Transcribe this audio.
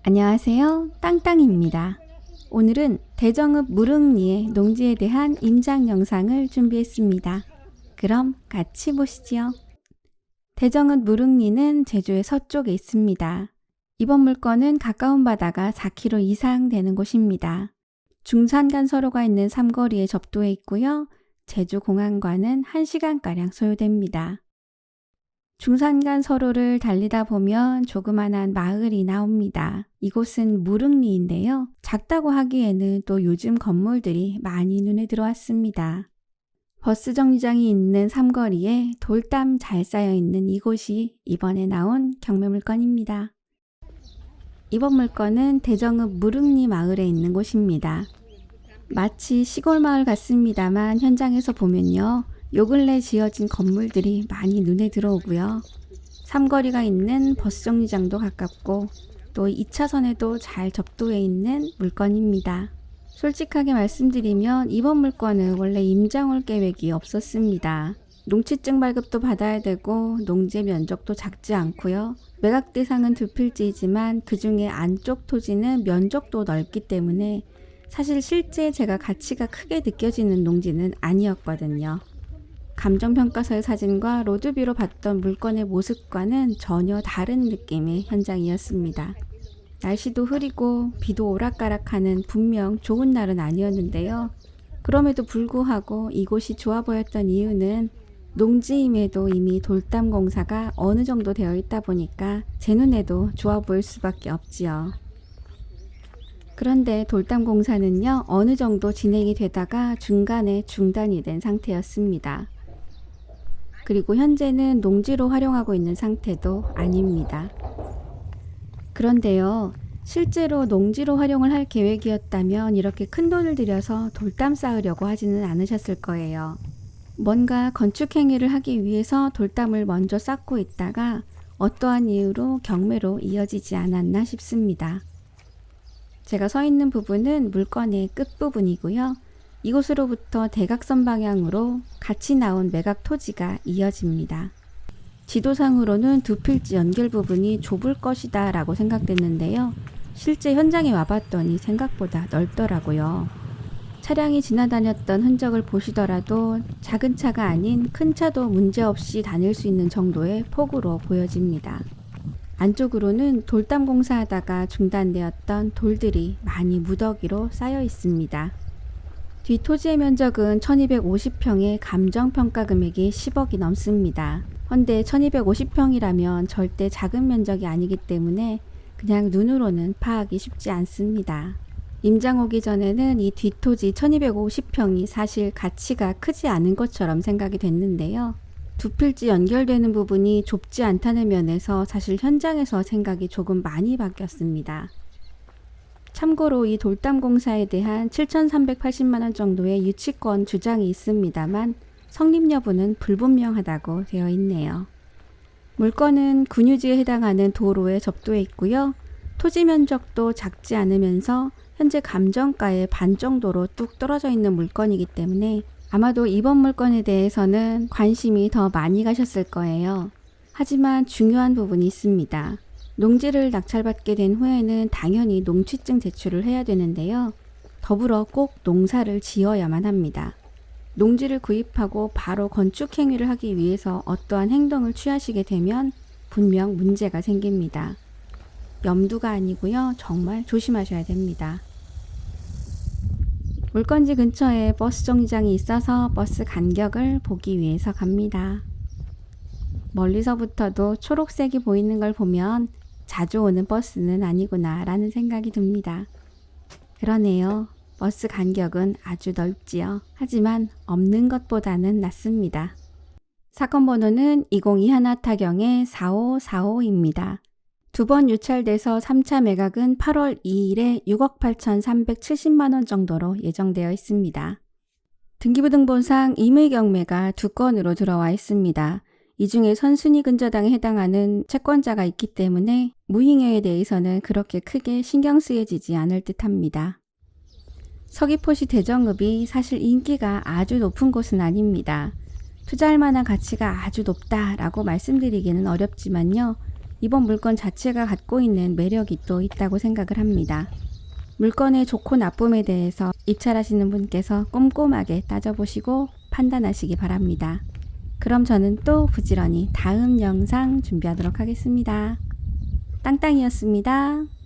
안녕하세요. 땅땅입니다. 오늘은 대정읍 무릉리의 농지에 대한 임장 영상을 준비했습니다. 그럼 같이 보시죠. 대정읍 무릉리는 제주의 서쪽에 있습니다. 이번 물건은 가까운 바다가 4km 이상 되는 곳입니다. 중산간 서로가 있는 삼거리에 접도해 있고요. 제주공항과는 1시간가량 소요됩니다. 중산간 서로를 달리다 보면 조그만한 마을이 나옵니다. 이곳은 무릉리인데요. 작다고 하기에는 또 요즘 건물들이 많이 눈에 들어왔습니다. 버스 정류장이 있는 삼거리에 돌담 잘 쌓여 있는 이곳이 이번에 나온 경매 물건입니다. 이번 물건은 대정읍 무릉리 마을에 있는 곳입니다. 마치 시골 마을 같습니다만 현장에서 보면요. 요 근래 지어진 건물들이 많이 눈에 들어오고요. 삼거리가 있는 버스 정류장도 가깝고 또 2차선에도 잘 접도해 있는 물건입니다. 솔직하게 말씀드리면 이번 물건은 원래 임장올 계획이 없었습니다. 농취증 발급도 받아야 되고 농지 면적도 작지 않고요. 매각 대상은 두 필지이지만 그 중에 안쪽 토지는 면적도 넓기 때문에 사실 실제 제가 가치가 크게 느껴지는 농지는 아니었거든요. 감정평가서의 사진과 로드뷰로 봤던 물건의 모습과는 전혀 다른 느낌의 현장이었습니다. 날씨도 흐리고 비도 오락가락하는 분명 좋은 날은 아니었는데요. 그럼에도 불구하고 이곳이 좋아 보였던 이유는 농지임에도 이미 돌담 공사가 어느 정도 되어 있다 보니까 제 눈에도 좋아 보일 수밖에 없지요. 그런데 돌담 공사는요, 어느 정도 진행이 되다가 중간에 중단이 된 상태였습니다. 그리고 현재는 농지로 활용하고 있는 상태도 아닙니다. 그런데요, 실제로 농지로 활용을 할 계획이었다면 이렇게 큰 돈을 들여서 돌담 쌓으려고 하지는 않으셨을 거예요. 뭔가 건축 행위를 하기 위해서 돌담을 먼저 쌓고 있다가 어떠한 이유로 경매로 이어지지 않았나 싶습니다. 제가 서 있는 부분은 물건의 끝부분이고요. 이곳으로부터 대각선 방향으로 같이 나온 매각 토지가 이어집니다. 지도상으로는 두 필지 연결 부분이 좁을 것이다 라고 생각됐는데요. 실제 현장에 와봤더니 생각보다 넓더라고요. 차량이 지나다녔던 흔적을 보시더라도 작은 차가 아닌 큰 차도 문제없이 다닐 수 있는 정도의 폭으로 보여집니다. 안쪽으로는 돌담 공사하다가 중단되었던 돌들이 많이 무더기로 쌓여 있습니다. 뒷토지의 면적은 1250평에 감정평가 금액이 10억이 넘습니다. 헌데 1250평이라면 절대 작은 면적이 아니기 때문에 그냥 눈으로는 파악이 쉽지 않습니다. 임장 오기 전에는 이 뒷토지 1250평이 사실 가치가 크지 않은 것처럼 생각이 됐는데요. 두 필지 연결되는 부분이 좁지 않다는 면에서 사실 현장에서 생각이 조금 많이 바뀌었습니다. 참고로 이 돌담 공사에 대한 7,380만원 정도의 유치권 주장이 있습니다만 성립 여부는 불분명하다고 되어 있네요. 물건은 군유지에 해당하는 도로에 접도해 있고요. 토지 면적도 작지 않으면서 현재 감정가의 반 정도로 뚝 떨어져 있는 물건이기 때문에 아마도 이번 물건에 대해서는 관심이 더 많이 가셨을 거예요. 하지만 중요한 부분이 있습니다. 농지를 낙찰받게 된 후에는 당연히 농취증 제출을 해야 되는데요. 더불어 꼭 농사를 지어야만 합니다. 농지를 구입하고 바로 건축 행위를 하기 위해서 어떠한 행동을 취하시게 되면 분명 문제가 생깁니다. 염두가 아니고요. 정말 조심하셔야 됩니다. 물건지 근처에 버스 정류장이 있어서 버스 간격을 보기 위해서 갑니다. 멀리서부터도 초록색이 보이는 걸 보면 자주 오는 버스는 아니구나 라는 생각이 듭니다. 그러네요. 버스 간격은 아주 넓지요. 하지만 없는 것보다는 낫습니다. 사건 번호는 2021 타경의 4545입니다. 두 번 유찰돼서 3차 매각은 8월 2일에 6억 8,370만원 정도로 예정되어 있습니다. 등기부등본상 임의경매가 2건으로 들어와 있습니다. 이 중에 선순위 근저당에 해당하는 채권자가 있기 때문에 무잉여에 대해서는 그렇게 크게 신경 쓰여지지 않을 듯합니다. 서귀포시 대정읍이 사실 인기가 아주 높은 곳은 아닙니다. 투자할 만한 가치가 아주 높다라고 말씀드리기는 어렵지만요. 이번 물건 자체가 갖고 있는 매력이 또 있다고 생각을 합니다. 물건의 좋고 나쁨에 대해서 입찰하시는 분께서 꼼꼼하게 따져보시고 판단하시기 바랍니다. 그럼 저는 또 부지런히 다음 영상 준비하도록 하겠습니다. 땅땅이었습니다.